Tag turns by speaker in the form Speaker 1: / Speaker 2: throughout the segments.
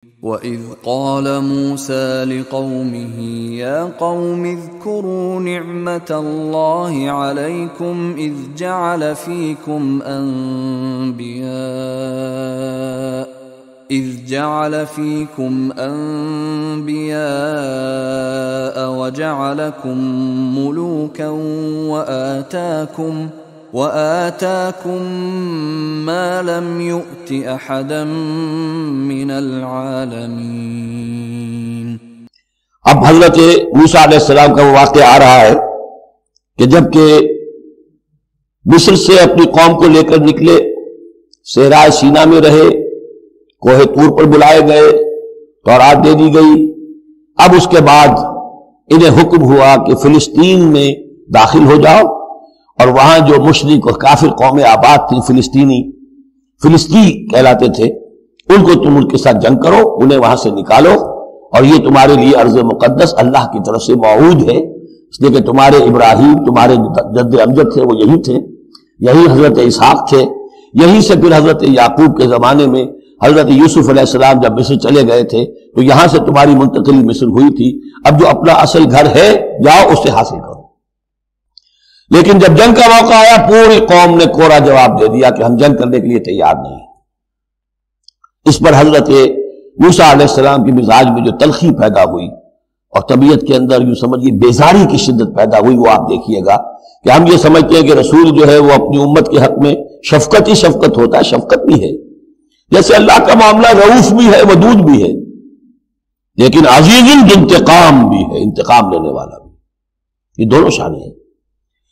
Speaker 1: وَإِذْ قَالَ مُوسَى لِقَوْمِهِ يَا قَوْمِ اذْكُرُوا نِعْمَةَ اللَّهِ عَلَيْكُمْ إِذْ جَعَلَ فِيكُمْ أَنْبِيَاءَ وَجَعَلَكُمْ مُلُوكًا وَآتَاكُمْ مَا لَمْ يُؤْتِ أَحَدًا مِّنَ الْعَالَمِينَ۔
Speaker 2: اب حضرت موسیٰ علیہ السلام کا وہ واقعہ آ رہا ہے کہ جب کہ مصر سے اپنی قوم کو لے کر نکلے، صحرائے سینا میں رہے، کوہ طور پر بلائے گئے، تورات دے دی گئی، اب اس کے بعد انہیں حکم ہوا کہ فلسطین میں داخل ہو جاؤ اور وہاں جو مشرک اور کافر قومیں آباد تھیں، فلسطین کہلاتے تھے، ان کو تم ان کے ساتھ جنگ کرو، انہیں وہاں سے نکالو، اور یہ تمہارے لیے ارض مقدس اللہ کی طرف سے موعود ہے، اس لیے کہ تمہارے ابراہیم، تمہارے جد امجد تھے وہ یہی تھے، یہی حضرت اسحاق تھے، یہیں سے پھر حضرت یعقوب کے زمانے میں حضرت یوسف علیہ السلام جب مصر چلے گئے تھے تو یہاں سے تمہاری منتقلی مصر ہوئی تھی، اب جو اپنا اصل گھر ہے جاؤ اسے حاصل کرو۔ لیکن جب جنگ کا موقع آیا پوری قوم نے کورا جواب دے دیا کہ ہم جنگ کرنے کے لیے تیار نہیں۔ اس پر حضرت موسیٰ علیہ السلام کی مزاج میں جو تلخی پیدا ہوئی اور طبیعت کے اندر یوں سمجھیے بیزاری کی شدت پیدا ہوئی، وہ آپ دیکھیے گا کہ ہم یہ سمجھتے ہیں کہ رسول جو ہے وہ اپنی امت کے حق میں شفقت ہی شفقت ہوتا ہے، شفقت بھی ہے، جیسے اللہ کا معاملہ رؤوف بھی ہے، ودود بھی ہے، لیکن عزیز انتقام بھی ہے، انتقام لینے والا بھی، یہ دونوں شانیں ہیں۔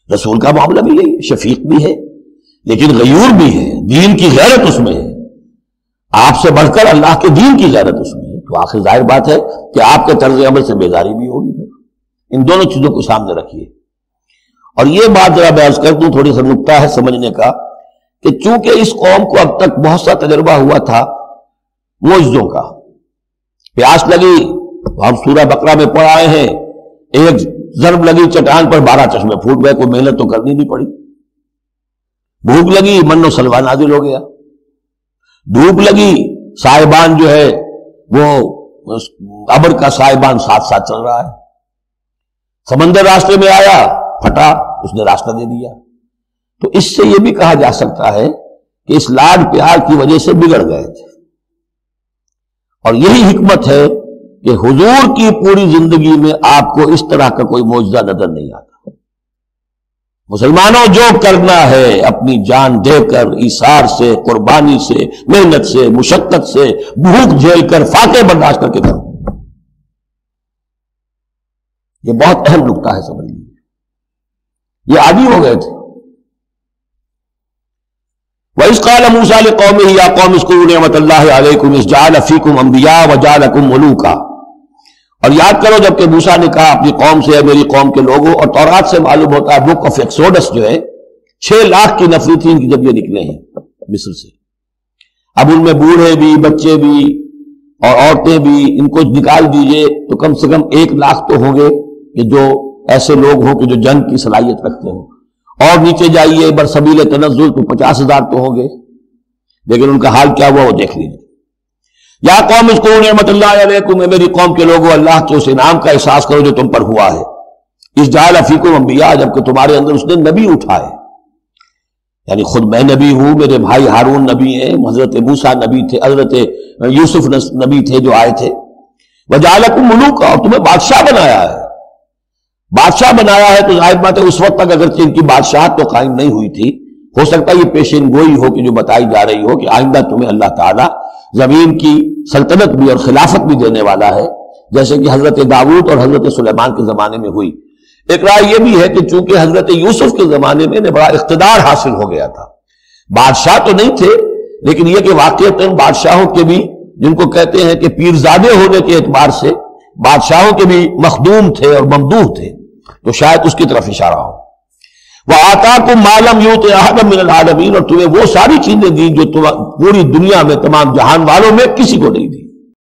Speaker 2: رسول کا معاملہ بھی یہی، شفیق بھی ہے لیکن غیور بھی ہے، دین کی غیرت اس میں ہے، آپ سے بڑھ کر اللہ کے دین کی غیرت اس میں ہے، تو آخر ظاہر بات ہے کہ آپ کے طرز عمل سے بیزاری بھی ہوگی۔ ان دونوں چیزوں کو سامنے رکھیے۔ اور یہ بات ذرا میں عرض کر دوں، تھوڑی سا نکتہ ہے سمجھنے کا، کہ چونکہ اس قوم کو اب تک بہت سا تجربہ ہوا تھا معجزوں کا، پیاس لگی، ہم سورہ بقرہ میں پڑھ آئے ہیں، ایک ضرب لگی چٹان پر 12 چشمے پھوٹ گئے، کوئی محنت تو کرنی نہیں پڑی، بھوک لگی من و سلوہ نازل ہو گیا، دھوپ لگی سائبان جو ہے وہ ابر کا سائبان ساتھ ساتھ چل رہا ہے، سمندر راستے میں آیا پھٹا، اس نے راستہ دے دیا۔ تو اس سے یہ بھی کہا جا سکتا ہے کہ اس لاڈ پیار کی وجہ سے بگڑ گئے تھے، اور یہی حکمت ہے کہ حضور کی پوری زندگی میں آپ کو اس طرح کا کوئی معجزہ نظر نہیں آتا۔ مسلمانوں جو کرنا ہے اپنی جان دے کر، ایثار سے، قربانی سے، محنت سے، مشقت سے، بھوک جھیل کر، فاقے برداشت کر کے کرو۔ یہ بہت اہم نکتہ ہے، سمجھ لیجیے۔ یہ عادی ہو گئے تھے۔ وَإِذْ قَالَ مُوسَىٰ لِقَوْمِهِ يَا قَوْمِ اذْكُرُوا نِعْمَةَ اللَّهِ عَلَيْكُمْ إِذْ جَعَلَ فِيكُمْ أَنْبِيَاءَ وَجَعَلَكُمْ مُلُوكًا، اور یاد کرو جب کہ موسیٰ نے کہا اپنی قوم سے، میری قوم کے لوگوں، اور تورات سے معلوم ہوتا ہے بک آف ایکسوڈس جو ہے 6 لاکھ کی نفری تھی ان کی جب یہ نکلے ہیں مصر سے، اب ان میں بوڑھے بھی، بچے بھی اور عورتیں بھی، ان کو نکال دیجئے تو کم سے کم 1 لاکھ تو ہوں گے کہ جو ایسے لوگ ہوں کہ جو جنگ کی صلاحیت رکھتے ہوں، اور نیچے جائیے برسبیل تنزل تو 50,000 تو ہوں گے، لیکن ان کا حال کیا ہوا وہ دیکھ لیجیے۔ یا قوم اذکروا نعمت اللہ علیکم، میری قوم کے لوگوں اللہ کے اس انعام کا احساس کرو جو تم پر ہوا ہے، اذ جعل فیکم انبیاء، جبکہ تمہارے اندر اس نے نبی اٹھائے، یعنی خود میں نبی ہوں، میرے بھائی ہارون نبی ہیں، حضرت موسیٰ نبی تھے، حضرت یوسف نبی تھے جو آئے تھے، وجعلکم ملوکا، اور تمہیں بادشاہ بنایا ہے۔ بادشاہ بنایا ہے تو ظاہر بات ہے اس وقت تک اگرچہ ان کی بادشاہت تو قائم نہیں ہوئی تھی، ہو سکتا ہے یہ پیشین گوئی ہو کہ جو بتائی جا رہی ہو کہ آئندہ تمہیں اللہ تعالیٰ زمین کی سلطنت بھی اور خلافت بھی دینے والا ہے، جیسے کہ حضرت داؤد اور حضرت سلیمان کے زمانے میں ہوئی۔ ایک رائے یہ بھی ہے کہ چونکہ حضرت یوسف کے زمانے میں بڑا اقتدار حاصل ہو گیا تھا، بادشاہ تو نہیں تھے لیکن یہ کہ واقعتاً بادشاہوں کے بھی، جن کو کہتے ہیں کہ پیرزادے ہونے کے اعتبار سے بادشاہوں کے بھی مخدوم تھے اور ممدوح تھے، تو شاید اس کی طرف اشارہ ہو۔ وَآتَاكُمْ مَا لَمْ يُؤْتِ أَحَدًا مِّنَ الْعَالَمِينَ، اور تمہیں وہ ساری چیزیں دی جو پوری دنیا میں تمام جہان والوں میں کسی کو نہیں دی۔